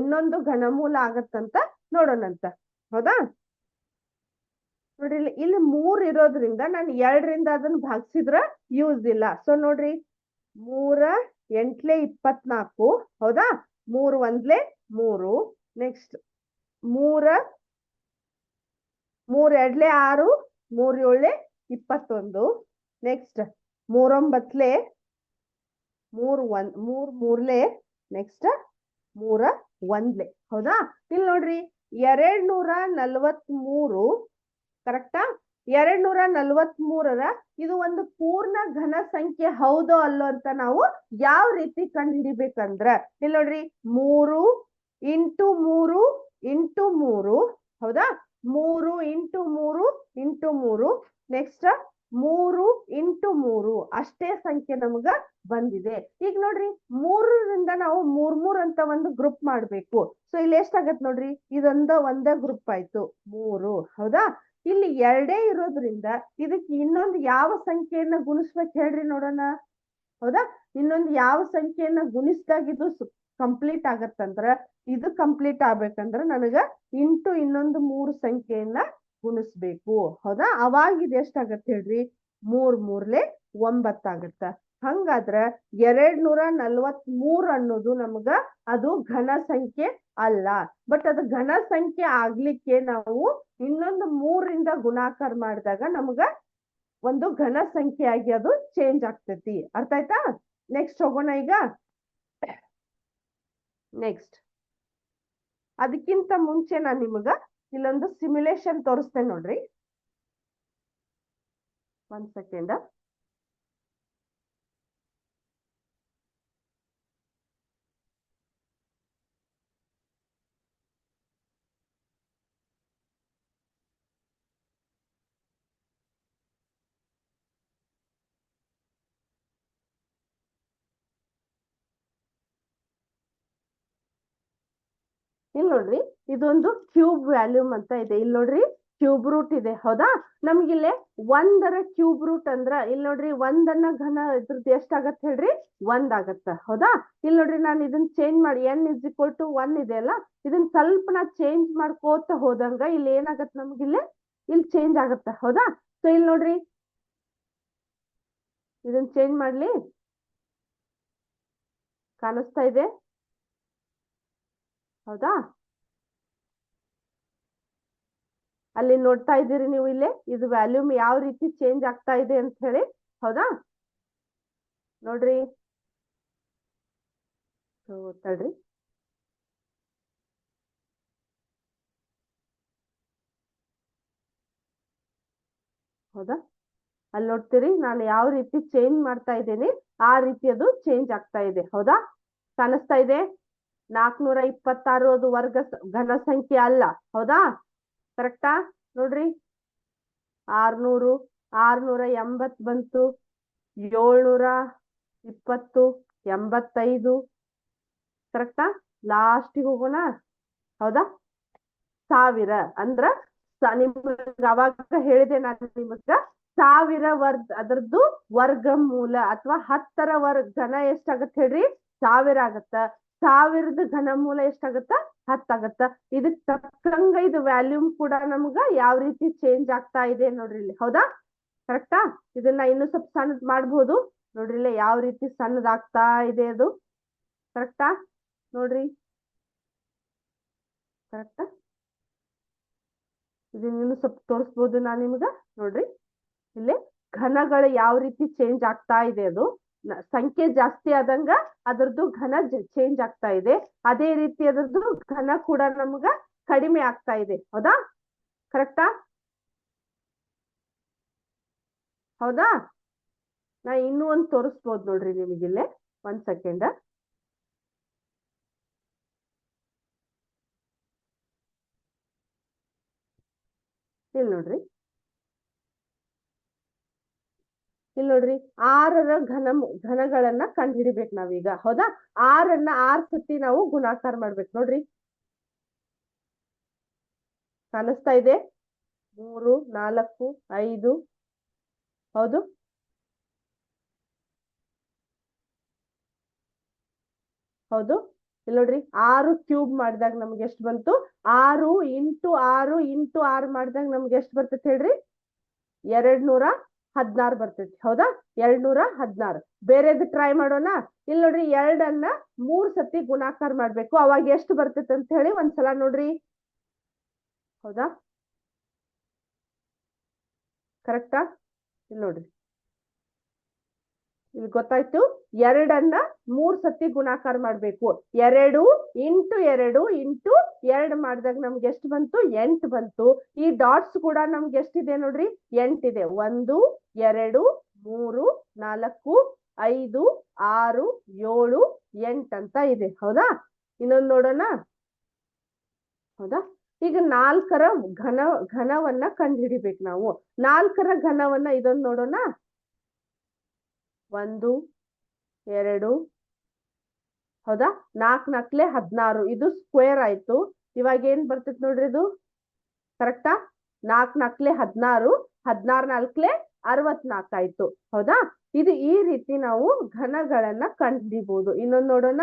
ಇನ್ನೊಂದು ಘನಮೂಲ ಆಗತ್ತಂತ ನೋಡೋಣಂತ. ಹೌದಾ? ನೋಡ್ರಿ, ಇಲ್ಲಿ 3 ಇರೋದ್ರಿಂದ ನಾನು 2ರಿಂದ ಅದನ್ನ ಭಾಗಿಸಿದ್ರ ಯೂಸ್ ಇಲ್ಲ. ಸೊ ನೋಡ್ರಿ, 3 8 24. ಹೌದಾ? 3 1 3. ನೆಕ್ಸ್ಟ್ 3 3 2 6, 3 7 21. Next 3 9, 3 3 next 3 1. ಹೌದಾ? ಇಲ್ಲಿ ನೋಡ್ರಿ, 243. ಕರೆಕ್ಟಾ? 243ರ ಇದು ಒಂದು ಪೂರ್ಣ ಘನ ಸಂಖ್ಯೆ ಹೌದೋ ಅಲ್ಲೋ ಅಂತ ನಾವು ಯಾವ ರೀತಿ ಕಂಡು ಹಿಡಿಬೇಕಂದ್ರ, ಇಲ್ಲಿ ನೋಡ್ರಿ, 3 ಇಂಟು 3 ಇಂಟು 3. ಹೌದಾ? 3 ಇಂಟು 3 ಇಂಟು 3. Next 3 into 3. ಅಷ್ಟೇ ಸಂಖ್ಯೆ ನಮಗ ಬಂದಿದೆ. ಈಗ ನೋಡ್ರಿ, 3ರಿಂದ ನಾವು 3 ಅಂತ ಒಂದು ಗ್ರೂಪ್ ಮಾಡ್ಬೇಕು. ಸೊ ಇಲ್ಲಿ ಎಷ್ಟಾಗತ್ ನೋಡ್ರಿ, ಇದೊಂದೇ ಗ್ರೂಪ್ ಆಯ್ತು, 3. ಹೌದಾ? ಇಲ್ಲಿ ಎರಡೇ ಇರೋದ್ರಿಂದ ಇದಕ್ಕೆ ಇನ್ನೊಂದು ಯಾವ ಸಂಖ್ಯೆಯನ್ನ ಗುಣಿಸ್ಬೇಕು ಹೇಳ್ರಿ ನೋಡೋಣ. ಹೌದಾ, ಇನ್ನೊಂದು ಯಾವ ಸಂಖ್ಯೆಯನ್ನ ಗುಣಿಸಿದಾಗ ಇದು ಕಂಪ್ಲೀಟ್ ಆಗತ್ತಂದ್ರ, ಇದು ಕಂಪ್ಲೀಟ್ ಆಗ್ಬೇಕಂದ್ರ ನನಗ ಇಂಟು ಇನ್ನೊಂದು 3 ಸಂಖ್ಯೆಯನ್ನ ಗುಣಿಸ್ಬೇಕು. ಹೌದಾ, ಅವಾಗ ಇದು ಎಷ್ಟಾಗತ್ತೆ ಹೇಳ್ರಿ, 3 3 9 ಆಗತ್ತ. ಹಂಗಾದ್ರ 243 ಅನ್ನೋದು ನಮಗ ಅದು ಘನ ಸಂಖ್ಯೆ ಅಲ್ಲ. ಬಟ್ ಅದು ಘನ ಸಂಖ್ಯೆ ಆಗ್ಲಿಕ್ಕೆ ನಾವು ಇನ್ನೊಂದು 3ರಿಂದ ಗುಣಾಕಾರ ಮಾಡಿದಾಗ ನಮಗ ಒಂದು ಘನ ಸಂಖ್ಯೆಯಾಗಿ ಅದು ಚೇಂಜ್ ಆಗ್ತೈತಿ. ಅರ್ಥ ಆಯ್ತಾ? ನೆಕ್ಸ್ಟ್ ಹೋಗೋಣ ಈಗ. ನೆಕ್ಸ್ಟ್ ಅದಕ್ಕಿಂತ ಮುಂಚೆ ನಾನು ನಿಮಗ ಇಲ್ಲೊಂದು ಸಿಮ್ಯುಲೇಷನ್ ತೋರಿಸ್ತೇನೆ ನೋಡ್ರಿ. 1 ಸೆಕೆಂಡ್. ಇಲ್ಲಿ ನೋಡ್ರಿ, ಇದೊಂದು ಕ್ಯೂಬ್ ವ್ಯಾಲ್ಯೂಮ್ ಅಂತ ಇದೆ. ಇಲ್ಲಿ ನೋಡ್ರಿ ಕ್ಯೂಬ್ ರೂಟ್ ಇದೆ. ಹೌದಾ, ನಮ್ಗಿಲ್ಲೇ 1ರ ಕ್ಯೂಬ್ ರೂಟ್ ಅಂದ್ರ ಇಲ್ಲಿ ನೋಡ್ರಿ 1ಅನ್ನ ಘನ ಇದ್ರದ್ದು ಎಷ್ಟಾಗತ್ತೆ ಹೇಳ್ರಿ, 1 ಆಗತ್ತ. ಹೌದಾ, ಇಲ್ಲಿ ನೋಡ್ರಿ ನಾನು ಇದನ್ನ ಚೇಂಜ್ ಮಾಡಿ n = 1 ಇದೆ ಅಲ್ಲ, ಇದನ್ನ ಸ್ವಲ್ಪ ನಾ ಚೇಂಜ್ ಮಾಡ್ಕೋತ ಹೋದಂಗ ಇಲ್ಲಿ ಏನಾಗತ್ತೆ ನಮ್ಗಿಲ್ಲೇ ಇಲ್ಲಿ ಚೇಂಜ್ ಆಗತ್ತ. ಹೌದಾ, ಸೊ ಇಲ್ಲಿ ನೋಡ್ರಿ ಇದನ್ನ ಚೇಂಜ್ ಮಾಡ್ಲಿ, ಕಾಣಿಸ್ತಾ ಇದೆ. ಹೌದಾ, ಅಲ್ಲಿ ನೋಡ್ತಾ ಇದ್ದೀರಿ ನೀವು ಇಲ್ಲಿ ಇದು ವ್ಯಾಲ್ಯೂಮ್ ಯಾವ ರೀತಿ ಚೇಂಜ್ ಆಗ್ತಾ ಇದೆ ಅಂತ ಹೇಳಿ. ಹೌದಾ, ನೋಡ್ರಿ ತಡ್ರಿ. ಹೌದಾ, ಅಲ್ಲಿ ನೋಡ್ತೀರಿ ನಾನು ಯಾವ ರೀತಿ ಚೇಂಜ್ ಮಾಡ್ತಾ ಇದ್ದೇನೆ, ಆ ರೀತಿ ಅದು ಚೇಂಜ್ ಆಗ್ತಾ ಇದೆ. ಹೌದಾ, ಕಾಣಿಸ್ತಾ ಇದೆ. 426 ಅದು ವರ್ಗ ಘನ ಸಂಖ್ಯೆ ಅಲ್ಲ. ಹೌದಾ, ಕರೆಕ್ಟಾ? ನೋಡ್ರಿ 600 680 ಬಂತು, 720 85. ಕರೆಕ್ಟಾ? ಲಾಸ್ಟಿಗೆ ಹೋಗೋಣ. ಹೌದಾ, 1000 ಅಂದ್ರ ನಿಮ್ಗೆ ಅವಾಗ ಹೇಳಿದೆ ನಾನು ನಿಮಗ 1000 ಅದರದ್ದು ವರ್ಗಮೂಲ ಅಥವಾ 10ರ ಘನ ಎಷ್ಟಾಗತ್ತೆ ಹೇಳ್ರಿ, 1000 ಆಗತ್ತ. 1000ದ ಘನಮೂಲ ಎಷ್ಟಾಗತ್ತ, 10 ಆಗತ್ತ. ಇದಕ್ ತಕ್ಕಂಗ ಇದು ವ್ಯಾಲ್ಯೂಮ್ ಕೂಡ ನಮ್ಗ ಯಾವ ರೀತಿ ಚೇಂಜ್ ಆಗ್ತಾ ಇದೆ ನೋಡ್ರಿ ಇಲ್ಲಿ. ಹೌದಾ, ಕರೆಕ್ಟಾ? ಇದನ್ನ ಇನ್ನೂ ಸ್ವಲ್ಪ ಸಣ್ಣದ್ ಮಾಡ್ಬೋದು. ನೋಡ್ರಿ ಇಲ್ಲಿ ಯಾವ ರೀತಿ ಸಣ್ಣದಾಗ್ತಾ ಇದೆ ಅದು. ಕರೆಕ್ಟಾ? ನೋಡ್ರಿ, ಕರೆಕ್ಟಾ? ಇದನ್ನ ಇನ್ನೂ ಸ್ವಲ್ಪ ತೋರಿಸ್ಬೋದು ನಾನು ನಿಮ್ಗ. ನೋಡ್ರಿ ಇಲ್ಲಿ ಘನಗಳು ಯಾವ ರೀತಿ ಚೇಂಜ್ ಆಗ್ತಾ ಇದೆ. ಅದು ಸಂಖ್ಯೆ ಜಾಸ್ತಿ ಆದಂಗ ಅದರದ್ದು ಘನ ಚೇಂಜ್ ಆಗ್ತಾ ಇದೆ. ಅದೇ ರೀತಿ ಅದರದ್ದು ಘನ ಕೂಡ ನಮ್ಗ ಕಡಿಮೆ ಆಗ್ತಾ ಇದೆ. ಹೌದಾ, ಕರೆಕ್ಟಾ? ಹೌದಾ, ನಾ ಇನ್ನೂ ಒಂದು ತೋರಿಸ್ಬೋದು ನೋಡ್ರಿ ನಿಮಗಿಲ್ಲೇ. 1 ಸೆಕೆಂಡ್. ಇಲ್ಲಿ ನೋಡ್ರಿ, ಇಲ್ಲಿ ನೋಡ್ರಿ 6ರ ಘನಗಳನ್ನ ಕಂಡು ಹಿಡಿಬೇಕು ನಾವೀಗ. ಹೌದಾ, 6ಅನ್ನ 6 ಸತಿ ನಾವು ಗುಣಾಕಾರ ಮಾಡ್ಬೇಕು. ನೋಡ್ರಿ ಕಾಣಿಸ್ತಾ ಇದೆ. 3 4 5. ಹೌದು, ಹೌದು. ಇಲ್ಲಿ ನೋಡ್ರಿ 6 ಕ್ಯೂಬ್ ಮಾಡಿದಾಗ ನಮ್ಗೆ ಎಷ್ಟು ಬಂತು, 6 × 6 × 6 ಮಾಡಿದಾಗ ನಮ್ಗೆ ಎಷ್ಟು ಬರ್ತೈತಿ ಹೇಳ್ರಿ, 216 ಬರ್ತೈತಿ. ಹೌದಾ, 216. ಬೇರೆದು ಟ್ರೈ ಮಾಡೋಣ. ಇಲ್ಲಿ ನೋಡ್ರಿ 2ಅನ್ನ 3 ಸತಿ ಗುಣಾಕಾರ ಮಾಡ್ಬೇಕು, ಅವಾಗ ಎಷ್ಟು ಬರ್ತೈತಿ ಅಂತ ಹೇಳಿ ಒಂದ್ಸಲ ನೋಡ್ರಿ. ಹೌದಾ, ಕರೆಕ್ಟಾ? ಇಲ್ಲಿ ನೋಡ್ರಿ, ಇಲ್ಲಿ ಗೊತ್ತಾಯ್ತು. 2ಅನ್ನ 3 ಸತಿ ಗುಣಾಕಾರ ಮಾಡ್ಬೇಕು. 2 × 2 × 2 ಮಾಡಿದಾಗ ನಮ್ಗೆ ಎಷ್ಟು ಬಂತು, 8 ಬಂತು. ಈ ಡಾಟ್ಸ್ ಕೂಡ ನಮ್ಗೆ ಎಷ್ಟಿದೆ ನೋಡ್ರಿ, 8 ಇದೆ. 1 2 3 4 5 6 7 8 ಅಂತ ಇದೆ. ಹೌದಾ, ಇನ್ನೊಂದು ನೋಡೋಣ. ಹೌದಾ, ಈಗ 4ರ ಘನವನ್ನ ಕಂಡು ಹಿಡಿಬೇಕು ನಾವು. 4ರ ಘನವನ್ನ ಇದೊಂದು ನೋಡೋಣ. 1 2. ಹೌದಾ, 4 4 16. ಇದು ಸ್ಕ್ವೇರ್ ಆಯ್ತು. ಇವಾಗ ಏನ್ ಬರ್ತೈತಿ ನೋಡ್ರಿ, ಇದು ಕರೆಕ್ಟಾ? 4 4 16, 16 4 64 ಆಯ್ತು. ಹೌದಾ? ಇದು ಈ ರೀತಿ ನಾವು ಘನಗಳನ್ನ ಕಂಡುಹಿಡಿಬಹುದು. ಇನ್ನೊಂದು ನೋಡೋಣ.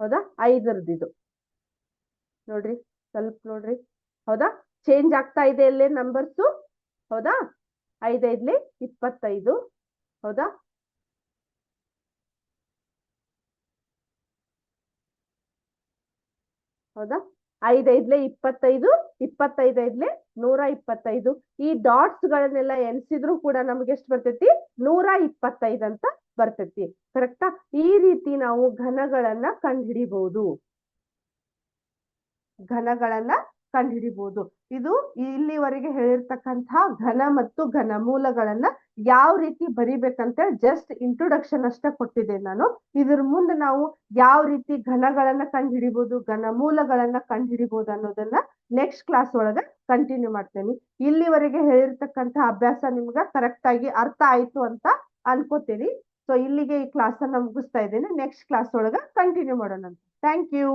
ಹೌದಾ? 5ರದ್ದು ಇದು ನೋಡ್ರಿ, ಸ್ವಲ್ಪ ನೋಡ್ರಿ. ಹೌದಾ? ಚೇಂಜ್ ಆಗ್ತಾ ಇದೆ ಅಲ್ಲೇ ನಂಬರ್ಸು. ಹೌದಾ? 5 5 25. ಹೌದಾ? ಹೌದಾ? 5 5 25, 25 5 125. ಈ ಡಾಟ್ಸ್ ಗಳನ್ನೆಲ್ಲ ಎಣಿಸಿದ್ರು ಕೂಡ ನಮ್ಗೆ ಎಷ್ಟು ಬರ್ತೈತಿ? 125 ಅಂತ ಬರ್ತೈತಿ. ಕರೆಕ್ಟಾ? ಈ ರೀತಿ ನಾವು ಘನಗಳನ್ನ ಕಂಡುಹಿಡಿಬಹುದು. ಘನಗಳನ್ನ ಕಂಡುಹಿಡಿಬಹುದು. ಇದು ಇಲ್ಲಿವರೆಗೆ ಹೇಳಿರ್ತಕ್ಕಂತಹ ಘನ ಮತ್ತು ಘನಮೂಲಗಳನ್ನ ಯಾವ ರೀತಿ ಬರಿಬೇಕಂತ ಜಸ್ಟ್ ಇಂಟ್ರೊಡಕ್ಷನ್ ಅಷ್ಟೇ ಕೊಟ್ಟಿದ್ದೆ ನಾನು. ಇದ್ರ ಮುಂದೆ ನಾವು ಯಾವ ರೀತಿ ಘನಗಳನ್ನ ಕಂಡುಹಿಡಿಬಹುದು, ಘನಮೂಲಗಳನ್ನ ಕಂಡುಹಿಡಿಬಹುದು ಅನ್ನೋದನ್ನ ನೆಕ್ಸ್ಟ್ ಕ್ಲಾಸ್ ಒಳಗ ಕಂಟಿನ್ಯೂ ಮಾಡ್ತೇನೆ. ಇಲ್ಲಿವರೆಗೆ ಹೇಳಿರ್ತಕ್ಕಂತಹ ಅಭ್ಯಾಸ ನಿಮ್ಗ ಕರೆಕ್ಟ್ ಆಗಿ ಅರ್ಥ ಆಯ್ತು ಅಂತ ಅನ್ಕೋತೀನಿ. ಸೊ ಇಲ್ಲಿಗೆ ಈ ಕ್ಲಾಸ್ ಅನ್ನ ಮುಗಿಸ್ತಾ ಇದ್ದೇನೆ. ನೆಕ್ಸ್ಟ್ ಕ್ಲಾಸ್ ಒಳಗ ಕಂಟಿನ್ಯೂ ಮಾಡೋಣ. Thank you.